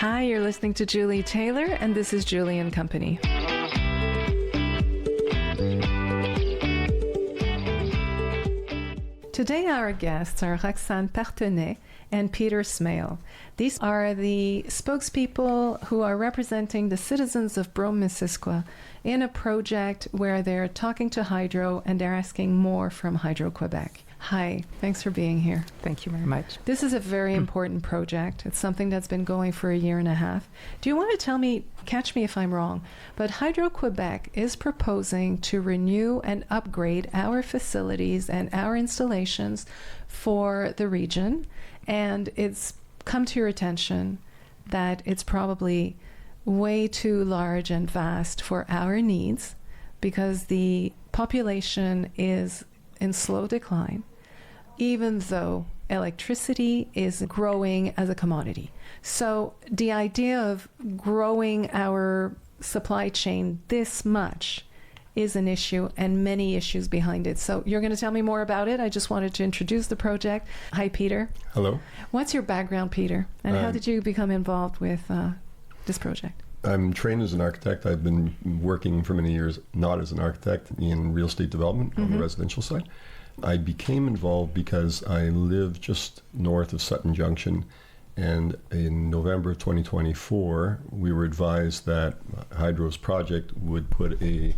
Hi, you're listening to Julie Taylor, and this is Julie and Company. Today our guests are Roxane Parthenais and Peter Smale. These are the spokespeople who are representing the citizens of Brome-Missisquoi in a project where they're talking to Hydro and they're asking more from Hydro-Quebec. Hi, thanks for being here. Thank you very much. This is a very important project. It's something that's been going for a year and a half. Do you want to tell me, catch me if I'm wrong, but Hydro-Quebec is proposing to renew and upgrade our facilities and our installations for the region, and it's come to your attention that it's probably way too large and vast for our needs because the population is in slow decline, even though electricity is growing as a commodity. So the idea of growing our supply chain this much is an issue and many issues behind it. So you're going to tell me more about it. I just wanted to introduce the project. Hi, Peter. Hello. What's your background, Peter? And how did you become involved with this project? I'm trained as an architect. I've been working for many years, not as an architect, in real estate development on the residential side. I became involved because I live just north of Sutton Junction, and in November of 2024, we were advised that Hydro's project would put a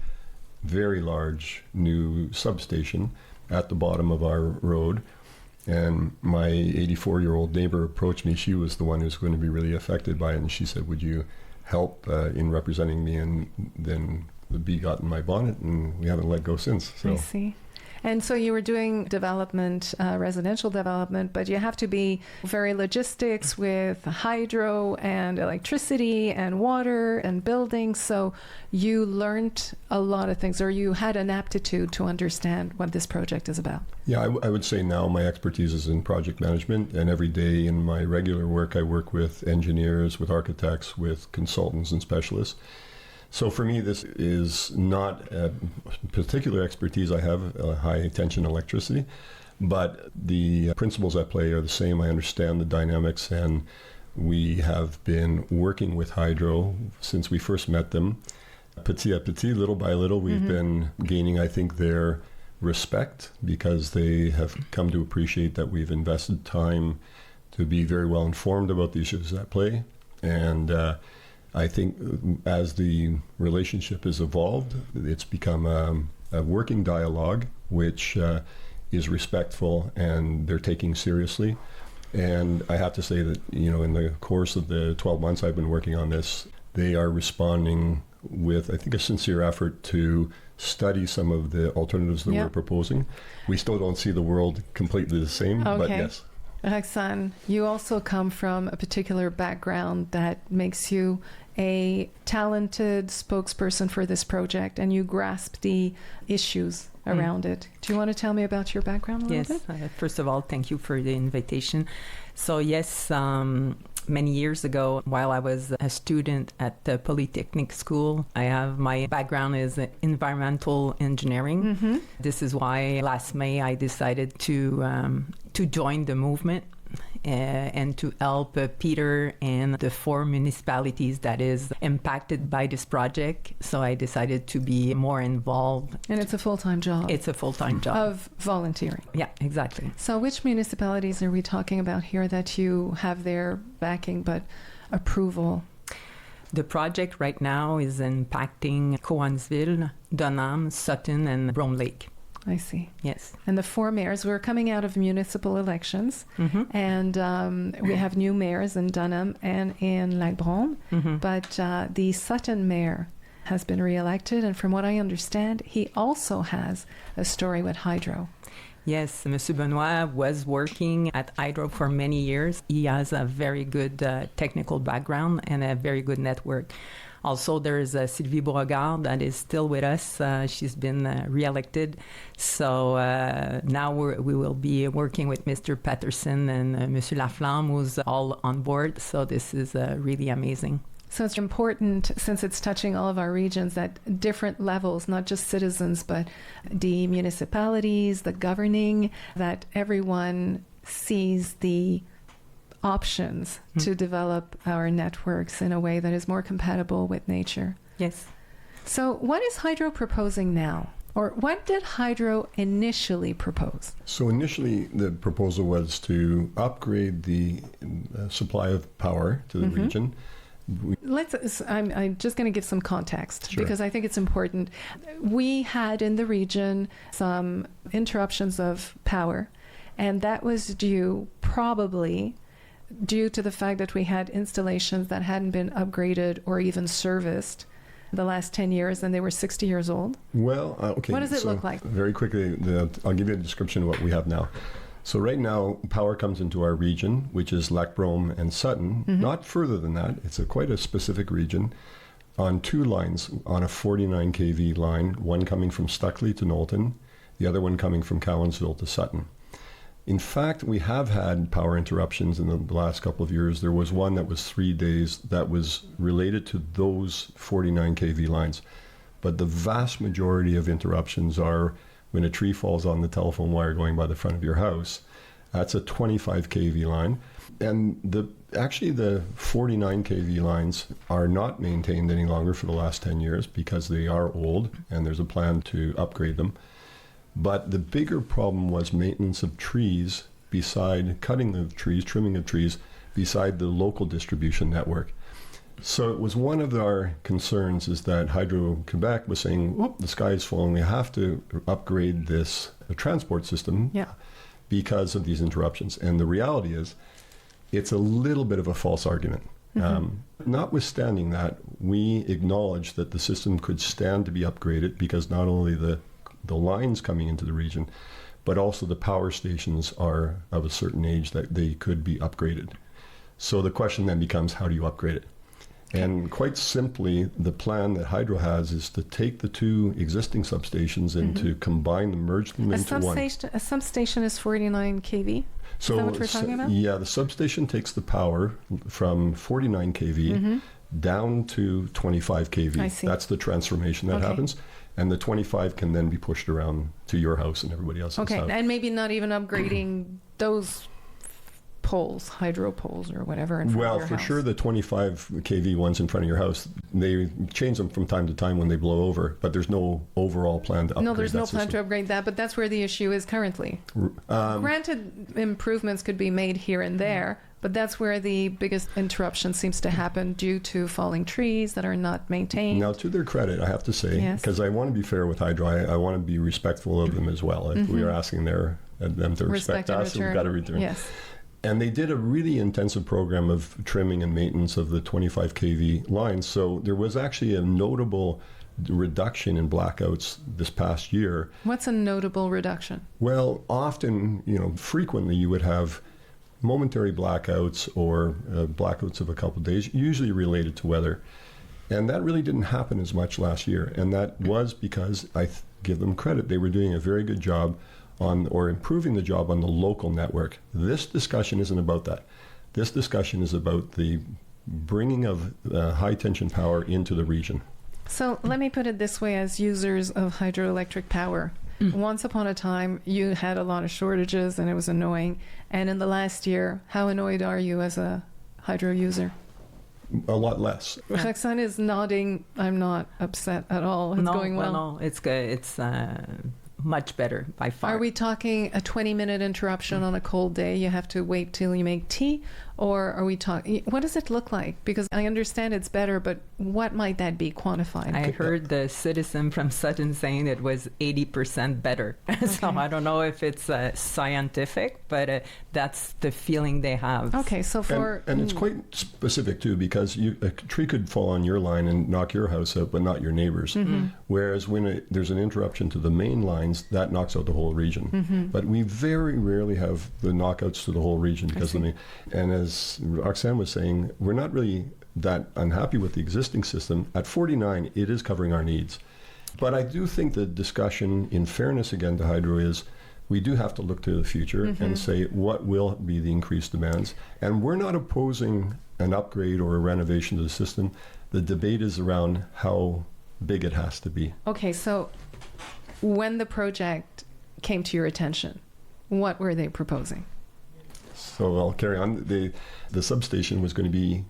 very large new substation at the bottom of our road. And my 84-year-old neighbor approached me. She was the one who's going to be really affected by it, and she said, would you help in representing me? And then the bee got in my bonnet, and we haven't let go since. So. I see. And so you were doing development, residential development, but you have to be very logistics with hydro and electricity and water and buildings. So you learned a lot of things, or you had an aptitude to understand what this project is about. Yeah, I would say now my expertise is in project management, and every day in my regular work, I work with engineers, with architects, with consultants and specialists. So for me, this is not a particular expertise. I have high tension electricity, but the principles at play are the same. I understand the dynamics, and we have been working with Hydro since we first met them. Petit à petit, little by little, we've been gaining, I think, their respect because they have come to appreciate that we've invested time to be very well informed about the issues at play. And I think as the relationship has evolved, it's become a working dialogue, which is respectful and they're taking seriously. And I have to say that, you know, in the course of the 12 months I've been working on this, they are responding with, I think, a sincere effort to study some of the alternatives that we're proposing. We still don't see the world completely the same, but yes. Roxane, you also come from a particular background that makes you a talented spokesperson for this project, and you grasp the issues around it. Do you want to tell me about your background a little bit? Yes. First of all, thank you for the invitation. So yes, many years ago, while I was a student at the Polytechnic School, my background is environmental engineering. This is why last May I decided to join the movement and to help Peter and the 4 municipalities that is impacted by this project. So I decided to be more involved. And it's a full-time job. It's a full-time job. Of volunteering. Yeah, exactly. So which municipalities are we talking about here that you have their backing but approval? The project right now is impacting Cowansville, Dunham, Sutton, and Brome Lake. I see. Yes. And the 4 mayors, we're coming out of municipal elections, and we have new mayors in Dunham and in Lac Brome, but the Sutton mayor has been re-elected, and from what I understand, he also has a story with Hydro. Yes, Monsieur Benoit was working at Hydro for many years. He has a very good technical background and a very good network. Also, there's Sylvie Beauregard that is still with us. She's been re-elected. So now we will be working with Mr. Patterson and Monsieur Laflamme, who's all on board. So this is really amazing. So it's important, since it's touching all of our regions, that different levels, not just citizens, but the municipalities, the governing, that everyone sees the options to develop our networks in a way that is more compatible with nature. Yes. So what is Hydro proposing now? Or what did Hydro initially propose? So initially, the proposal was to upgrade the supply of power to the region. I'm just going to give some context Sure. because I think it's important. We had in the region some interruptions of power, and that was probably due to the fact that we had installations that hadn't been upgraded or even serviced the last 10 years, and they were 60 years old. Well, okay. What does it look like? Very quickly, I'll give you a description of what we have now. So right now, power comes into our region, which is Lac Brome and Sutton. Not further than that. It's quite a specific region on two lines, on a 49 kV line, one coming from Stuckley to Knowlton, the other one coming from Cowansville to Sutton. In fact, we have had power interruptions in the last couple of years. There was one that was 3 days that was related to those 49 kV lines. But the vast majority of interruptions are when a tree falls on the telephone wire going by the front of your house. That's a 25 kV line. And actually the 49 kV lines are not maintained any longer for the last 10 years because they are old and there's a plan to upgrade them. But the bigger problem was maintenance of trees beside cutting of trees, trimming of trees, beside the local distribution network. So it was one of our concerns is that Hydro-Quebec was saying, whoop, the sky is falling, we have to upgrade this transport system because of these interruptions. And the reality is, it's a little bit of a false argument. Notwithstanding that, we acknowledge that the system could stand to be upgraded because not only the lines coming into the region, but also the power stations are of a certain age that they could be upgraded. So the question then becomes, how do you upgrade it? And quite simply, the plan that Hydro has is to take the two existing substations and to combine them, merge them into one. A substation is 49 kV? So, is that what we're talking about? Yeah, the substation takes the power from 49 kV down to 25 kV. I see. That's the transformation that happens. And the 25 can then be pushed around to your house and everybody else's house. Okay, and maybe not even upgrading those poles, hydro poles or whatever in front of your house. Well, for sure, the 25 kV ones in front of your house, they change them from time to time when they blow over, but there's no overall plan to upgrade that. No, there's no plan system. to upgrade that, but that's where the issue is currently. Granted, improvements could be made here and there, but that's where the biggest interruption seems to happen due to falling trees that are not maintained. Now, to their credit, I have to say, because I want to be fair with Hydro, I want to be respectful of them as well. If we are asking them to respect us, we've got to return. Yes. And they did a really intensive program of trimming and maintenance of the 25 kV lines. So there was actually a notable reduction in blackouts this past year. What's a notable reduction? Well, often, frequently you would have momentary blackouts or blackouts of a couple of days, usually related to weather. And that really didn't happen as much last year. And that was because I give them credit. They were doing a very good job or improving the job on the local network. This discussion isn't about that. This discussion is about the bringing of high tension power into the region. So let me put it this way, as users of hydroelectric power. Once upon a time, you had a lot of shortages and it was annoying. And in the last year, how annoyed are you as a hydro user? A lot less. Roxane is nodding. I'm not upset at all. It's going well. No, it's good. It's much better by far. Are we talking a 20-minute interruption on a cold day? You have to wait till you make tea? Or are we talking, what does it look like? Because I understand it's better, but what might that be quantified? I heard the citizen from Sutton saying it was 80% better. So I don't know if it's scientific, but that's the feeling they have. Okay, so And it's quite specific, too, because a tree could fall on your line and knock your house out, but not your neighbor's. Whereas when there's an interruption to the main lines, that knocks out the whole region. But we very rarely have the knockouts to the whole region because of the main. And as Roxane was saying, we're not really that unhappy with the existing system. At 49, it is covering our needs. But I do think the discussion, in fairness again to Hydro, is we do have to look to the future and say what will be the increased demands. And we're not opposing an upgrade or a renovation to the system. The debate is around how big it has to be. Okay, so when the project came to your attention, what were they proposing? So I'll carry on. The substation was going to be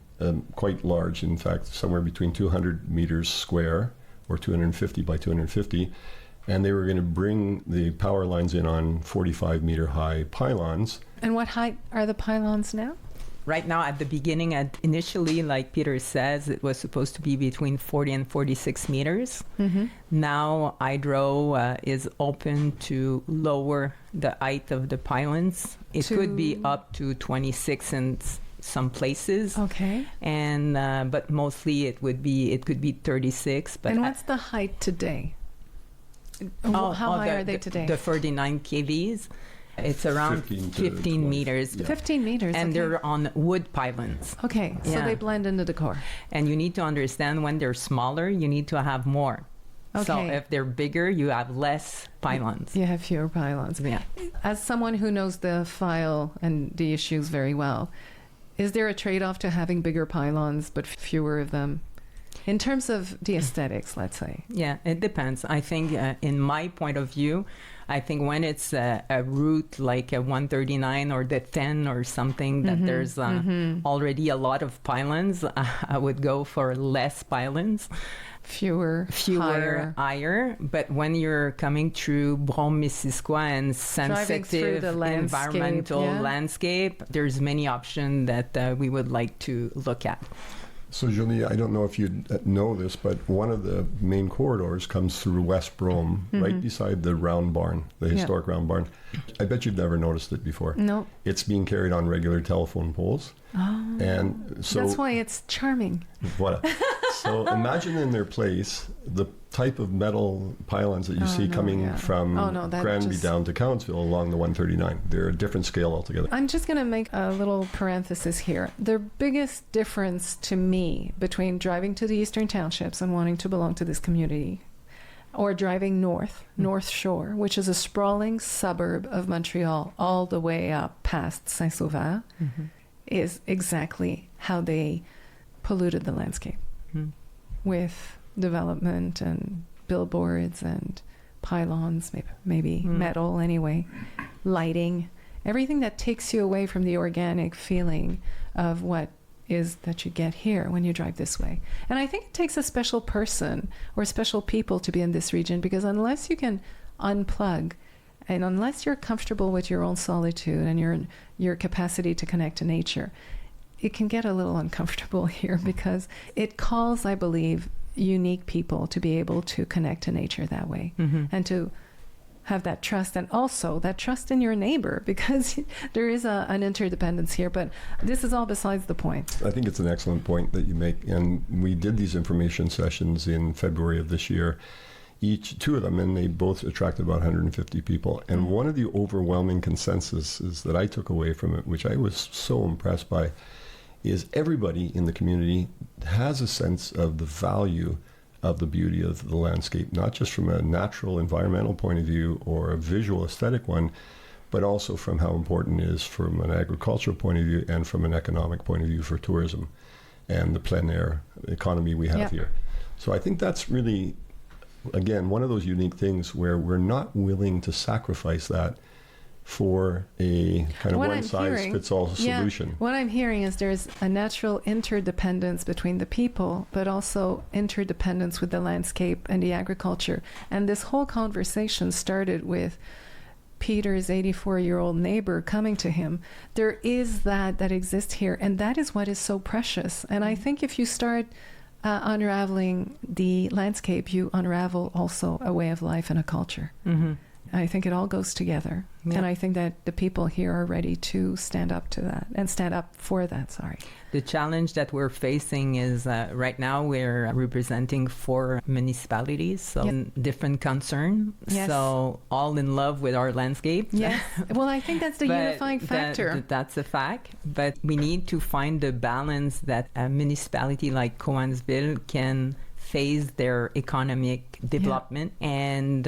quite large. In fact, somewhere between 200 meters square or 250 by 250. And they were going to bring the power lines in on 45-meter high pylons. And what height are the pylons now? Right now, at the beginning, initially, like Peter says, it was supposed to be between 40 and 46 meters. Mm-hmm. Now, Hydro is open to lower the height of the pylons. It could be up to 26 in some places. Okay. And but mostly it could be 36. But and what's the height today? How high are they today? The 49 kVs. It's around 15 meters. Yeah. 15 meters. And okay. They're on wood pylons. Okay, so Yeah. they blend into the core. And you need to understand when they're smaller, you need to have more. So Okay. if they're bigger, you have less pylons. You have fewer pylons. Yeah. As someone who knows the file and the issues very well, is there a trade-off to having bigger pylons but fewer of them? In terms of the aesthetics, let's say. Yeah, it depends. I think in my point of view, I think when it's a route like a 139 or the 10 or something that there's already a lot of pylons, I would go for less pylons. Fewer, higher. But when you're coming through Brome-Missisquoi and sensitive the landscape, environmental yeah. landscape, there's many options that we would like to look at. So, Julie, I don't know if you know this, but one of the main corridors comes through West Brome, right beside the round barn, the historic round barn. I bet you've never noticed it before. No. It's being carried on regular telephone poles. Oh, And so that's why it's charming. Voilà. So imagine in their place the type of metal pylons that you see coming from Granby down to Cowansville along the 139. They're a different scale altogether. I'm just going to make a little parenthesis here. The biggest difference to me between driving to the Eastern Townships and wanting to belong to this community or driving North Shore, which is a sprawling suburb of Montreal all the way up past Saint-Sauveur, is exactly how they polluted the landscape with development and billboards and pylons, maybe metal anyway, lighting, everything that takes you away from the organic feeling of what is that you get here when you drive this way. And I think it takes a special person or special people to be in this region, because unless you can unplug and unless you're comfortable with your own solitude and your capacity to connect to nature, it can get a little uncomfortable here, because it calls, I believe, unique people to be able to connect to nature that way and to have that trust, and also that trust in your neighbor, because there is an interdependence here. But this is all besides the point. I think it's an excellent point that you make. And we did these information sessions in February of this year, two of them, and they both attracted about 150 people. And one of the overwhelming consensuses that I took away from it, which I was so impressed by, is everybody in the community has a sense of the value of the beauty of the landscape, not just from a natural environmental point of view or a visual aesthetic one, but also from how important it is from an agricultural point of view and from an economic point of view for tourism and the plein air economy we have here. So I think that's really, again, one of those unique things where we're not willing to sacrifice that for a kind of one-size-fits-all solution. What I'm hearing is there's a natural interdependence between the people, but also interdependence with the landscape and the agriculture. And this whole conversation started with Peter's 84-year-old neighbor coming to him. There is that exists here, and that is what is so precious. And I think if you start unraveling the landscape, you unravel also a way of life and a culture. I think it all goes together. Yeah. And I think that the people here are ready to stand up to that and stand up for that, The challenge that we're facing is right now we're representing 4 municipalities, so different concern. Yes. So all in love with our landscape. Yes. Well, I think that's the unifying factor. That's a fact. But we need to find the balance that a municipality like Cowansville can phase their economic development, and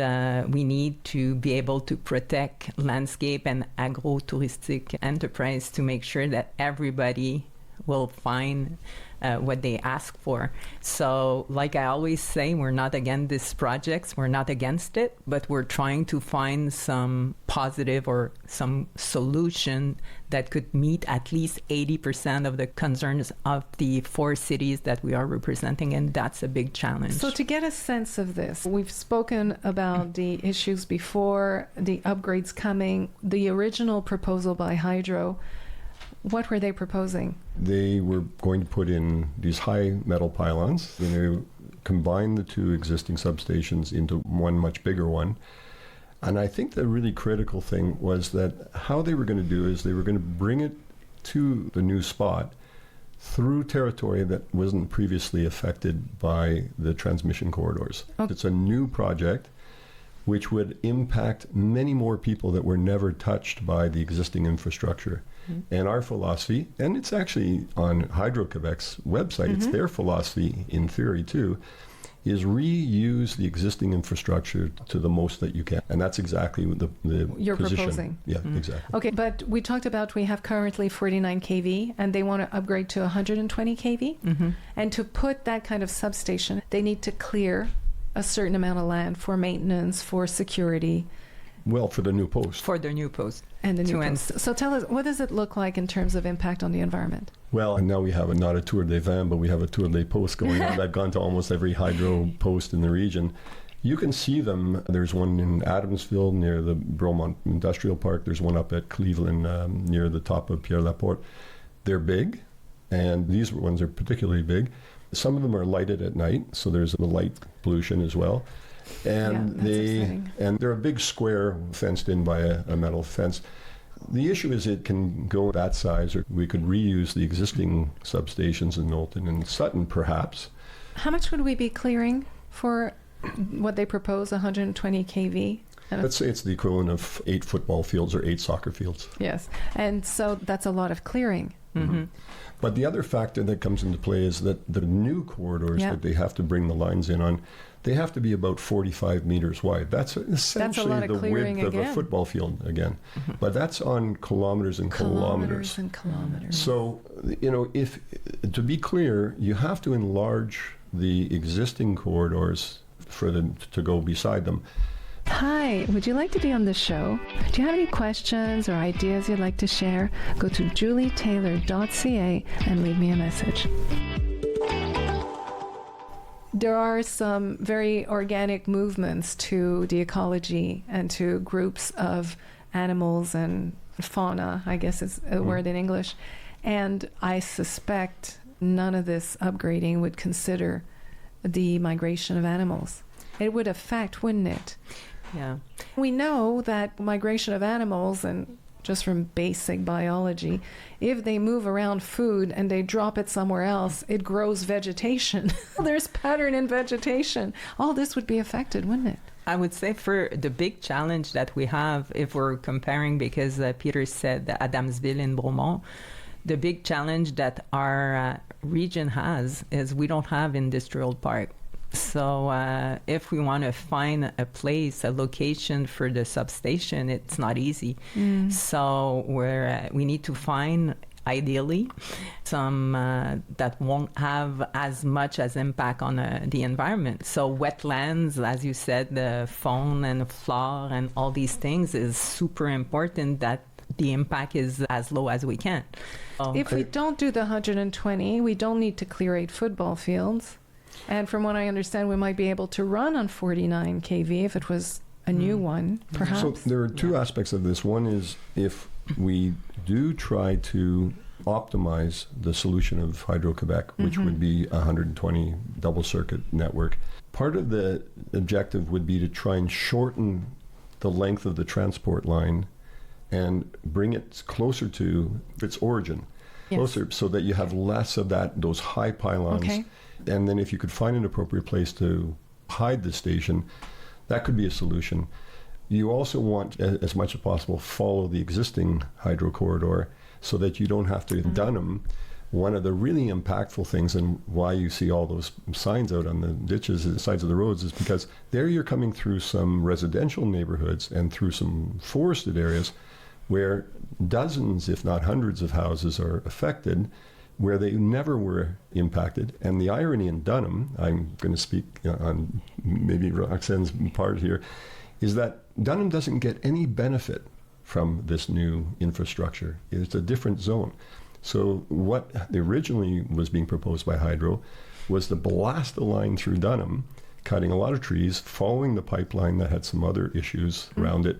we need to be able to protect landscape and agro-touristic enterprise to make sure that everybody will find what they ask for. So, like I always say, we're not against these projects, we're not against it, but we're trying to find some positive or some solution that could meet at least 80% of the concerns of the 4 cities that we are representing, and that's a big challenge. So to get a sense of this, we've spoken about the issues before, the upgrades coming, the original proposal by Hydro. What were they proposing? They were going to put in these high metal pylons, combine the 2 existing substations into one much bigger one. And I think the really critical thing was that how they were going to do is they were going to bring it to the new spot through territory that wasn't previously affected by the transmission corridors. Okay. It's a new project which would impact many more people that were never touched by the existing infrastructure. And our philosophy, and it's actually on Hydro-Quebec's website, it's their philosophy in theory too, is reuse the existing infrastructure to the most that you can. And that's exactly the You're position. Proposing. Yeah, exactly. Okay, but we talked about we have currently 49 kV and they want to upgrade to 120 kV. And to put that kind of substation, they need to clear a certain amount of land for maintenance, for security. Well, for the new post. For the new post. And the new post. So tell us, what does it look like in terms of impact on the environment? Well, and now we have not a Tour des Vins, but we have a Tour des Postes going on. I've gone to almost every hydro post in the region. You can see them. There's one in Adamsville near the Brome Industrial Park. There's one up at Cleveland near the top of Pierre Laporte. They're big, and these ones are particularly big. Some of them are lighted at night, so there's a light pollution as well. And they're a big square fenced in by a metal fence. The issue is it can go that size, or we could reuse the existing substations in Knowlton and Sutton, perhaps. How much would we be clearing for what they propose, 120 kV? Let's say it's the equivalent of 8 football fields or 8 soccer fields. Yes, and so that's a lot of clearing. But the other factor that comes into play is that the new corridors that they have to bring the lines in on, they have to be about 45 meters wide. That's essentially the width of a football field again. But that's on kilometers and kilometers. So, if to be clear, you have to enlarge the existing corridors for them to go beside them. Hi, would you like to be on the show? Do you have any questions or ideas you'd like to share? Go to julietaylor.ca and leave me a message. There are some very organic movements to the ecology and to groups of animals and fauna, I guess is a word in English. And I suspect none of this upgrading would consider the migration of animals. It would affect, wouldn't it? Yeah. We know that migration of animals, and just from basic biology, if they move around food and they drop it somewhere else, it grows vegetation. There's pattern in vegetation. All this would be affected, wouldn't it? I would say for the big challenge that we have, if we're comparing, because Peter said Adamsville and Bromont, the big challenge that our region has is we don't have industrial park. So if we want to find a place, a location for the substation, it's not easy. So we need to find, ideally, some that won't have as much as impact on the environment. So wetlands, as you said, the fauna and flora and all these things is super important that the impact is as low as we can. If we don't do the 120, we don't need to clear 8 football fields. And from what I understand, we might be able to run on 49 kV if it was a new one, perhaps. So there are 2 aspects of this. One is if we do try to optimize the solution of Hydro-Quebec, which would be a 120 double circuit network, part of the objective would be to try and shorten the length of the transport line and bring it closer to its origin, closer, so that you have less of those high pylons. Okay. And then if you could find an appropriate place to hide the station, that could be a solution. You also want, as much as possible, follow the existing hydro corridor so that you don't have to dun them. One of the really impactful things, and why you see all those signs out on the ditches, the sides of the roads, is because there you're coming through some residential neighborhoods and through some forested areas where dozens, if not hundreds of houses are affected, where they never were impacted. And the irony in Dunham, I'm going to speak on maybe Roxane's part here, is that Dunham doesn't get any benefit from this new infrastructure. It's a different zone. So what originally was being proposed by Hydro was to blast the line through Dunham, cutting a lot of trees, following the pipeline that had some other issues around it,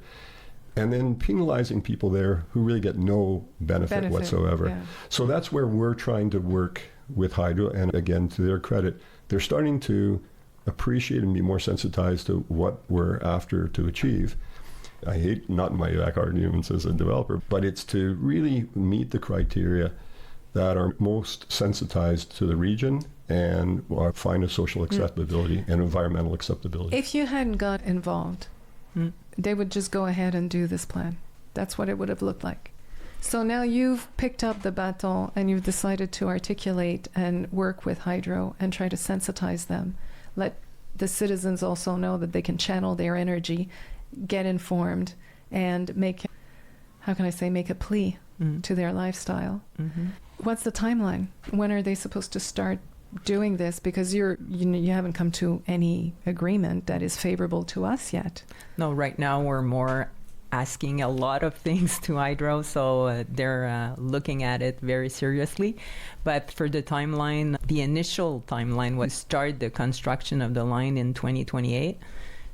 and then penalizing people there who really get no benefit whatsoever. Yeah. So that's where we're trying to work with Hydro. And again, to their credit, they're starting to appreciate and be more sensitized to what we're after to achieve. I hate not my back arguments as a developer, but it's to really meet the criteria that are most sensitized to the region and find a social acceptability and environmental acceptability. If you hadn't got involved, they would just go ahead and do this plan. That's what it would have looked like. So now you've picked up the baton and you've decided to articulate and work with Hydro and try to sensitize them. Let the citizens also know that they can channel their energy, get informed, and make a plea to their lifestyle. What's the timeline? When are they supposed to start doing this? Because you haven't come to any agreement that is favorable to us yet. No, right now we're more asking a lot of things to Hydro, so they're looking at it very seriously. But for the timeline, the initial timeline was start the construction of the line in 2028.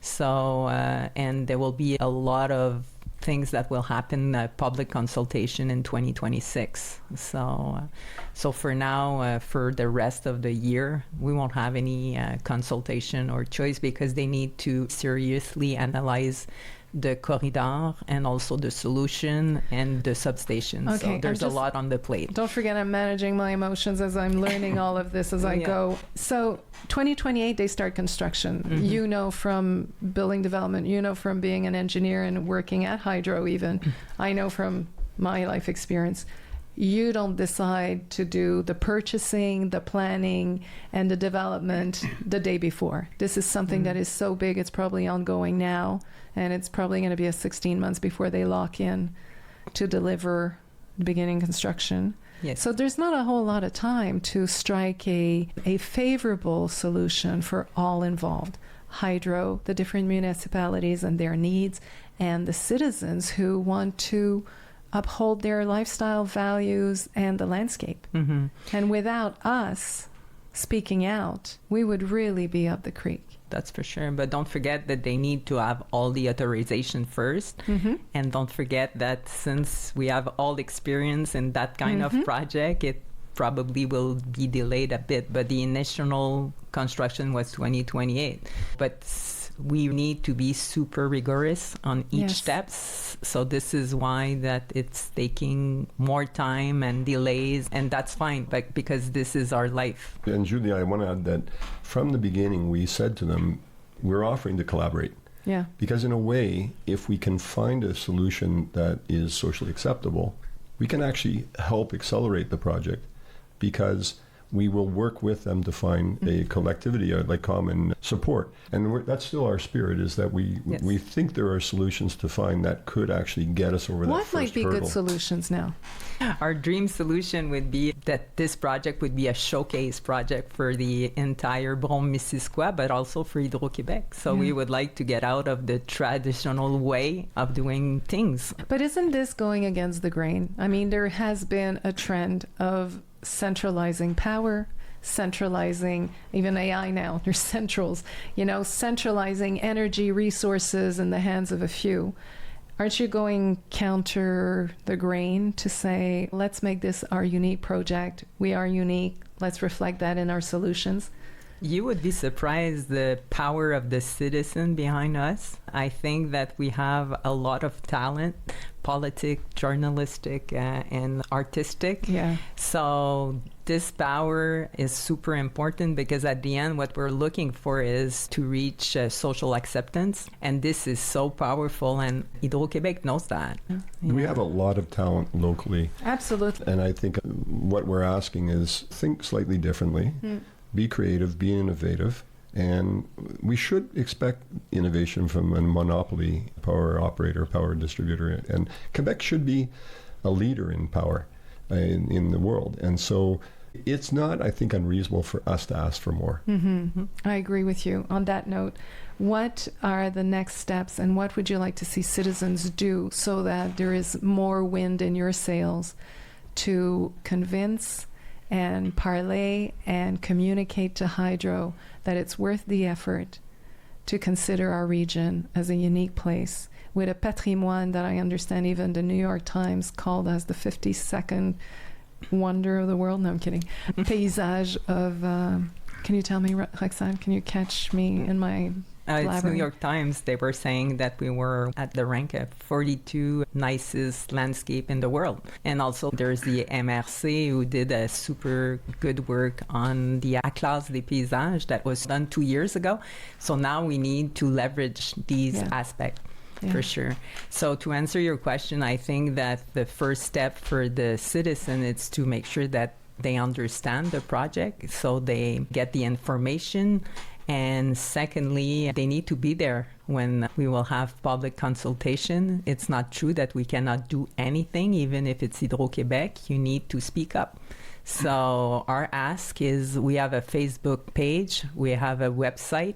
So, and there will be a lot of things that will happen, public consultation in 2026. So for now, for the rest of the year, we won't have any consultation or choice because they need to seriously analyze the corridor and also the solution and the substation. Okay, so there's a lot on the plate. Don't forget, I'm managing my emotions as I'm learning all of this as I go. So 2028, they start construction. You know from building development, you know from being an engineer and working at Hydro even. I know from my life experience. You don't decide to do the purchasing, the planning, and the development the day before. This is something that is so big, it's probably ongoing now, and it's probably going to be 16 months before they lock in to deliver beginning construction. Yes. So there's not a whole lot of time to strike a favorable solution for all involved. Hydro, the different municipalities and their needs, and the citizens who want to uphold their lifestyle values and the landscape. And without us speaking out, we would really be up the creek. That's for sure. But don't forget that they need to have all the authorization first. And don't forget that since we have all experience in that kind of project, it probably will be delayed a bit. But the initial construction was 2028. But we need to be super rigorous on each steps. So this is why that it's taking more time and delays, and that's fine, but because this is our life. And Julia, I want to add that from the beginning, we said to them, we're offering to collaborate. Yeah. Because in a way, if we can find a solution that is socially acceptable, we can actually help accelerate the project because we will work with them to find a collectivity, like common support. And that's still our spirit, is that we think there are solutions to find that could actually get us over that first hurdle. What might be good solutions now? Our dream solution would be that this project would be a showcase project for the entire Brome-Missisquoi, but also for Hydro-Québec. So we would like to get out of the traditional way of doing things. But isn't this going against the grain? I mean, there has been a trend of centralizing power, centralizing even AI now, there's centrals, centralizing energy resources in the hands of a few. Aren't you going counter the grain to say, let's make this our unique project, we are unique, let's reflect that in our solutions? You would be surprised the power of the citizen behind us. I think that we have a lot of talent, politic, journalistic, and artistic. Yeah. So this power is super important because at the end, what we're looking for is to reach social acceptance. And this is so powerful, and Hydro-Québec knows that. We have a lot of talent locally. Absolutely. And I think what we're asking is think slightly differently. Be creative, be innovative, and we should expect innovation from a monopoly power operator, power distributor. And Quebec should be a leader in power. in the world. And so it's not, I think, unreasonable for us to ask for more. I agree with you. On that note, what are the next steps and what would you like to see citizens do so that there is more wind in your sails to convince and parlay and communicate to Hydro that it's worth the effort to consider our region as a unique place with a patrimoine that I understand even the New York Times called as the 52nd wonder of the world? No, I'm kidding. Paysage of, can you tell me, Roxane, can you catch me in my It's New York Times. They were saying that we were at the rank of 42 nicest landscape in the world. And also there's the MRC who did a super good work on the Atlas des Paysages that was done 2 years ago. So now we need to leverage these aspects. For sure. So to answer your question, I think that the first step for the citizen is to make sure that they understand the project so they get the information. And secondly, they need to be there when we will have public consultation. It's not true that we cannot do anything, even if it's Hydro-Québec. You need to speak up. So our ask is we have a Facebook page. We have a website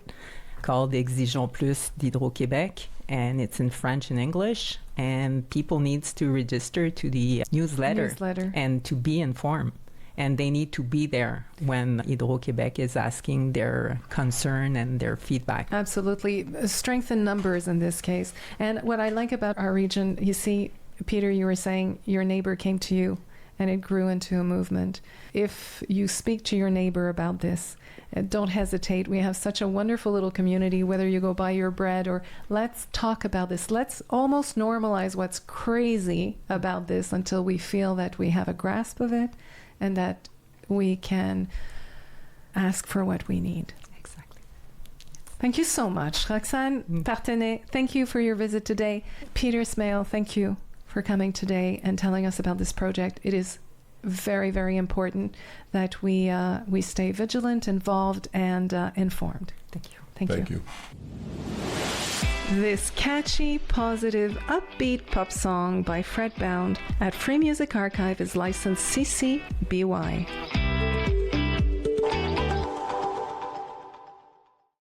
called Exigeons Plus d'Hydro-Québec, and it's in French and English. And people needs to register to the newsletter. And to be informed. And they need to be there when Hydro-Québec is asking their concern and their feedback. Absolutely. Strengthen numbers in this case. And what I like about our region, you see, Peter, you were saying your neighbor came to you and it grew into a movement. If you speak to your neighbor about this, don't hesitate. We have such a wonderful little community, whether you go buy your bread or let's talk about this. Let's almost normalize what's crazy about this until we feel that we have a grasp of it and that we can ask for what we need. Exactly. Thank you so much. Roxane Parthenais, thank you for your visit today. Peter Smale, thank you for coming today and telling us about this project. It is very, very important that we stay vigilant, involved, and informed. Thank you. Thank you. This catchy, positive, upbeat pop song by Fred Bound at Free Music Archive is licensed CC BY.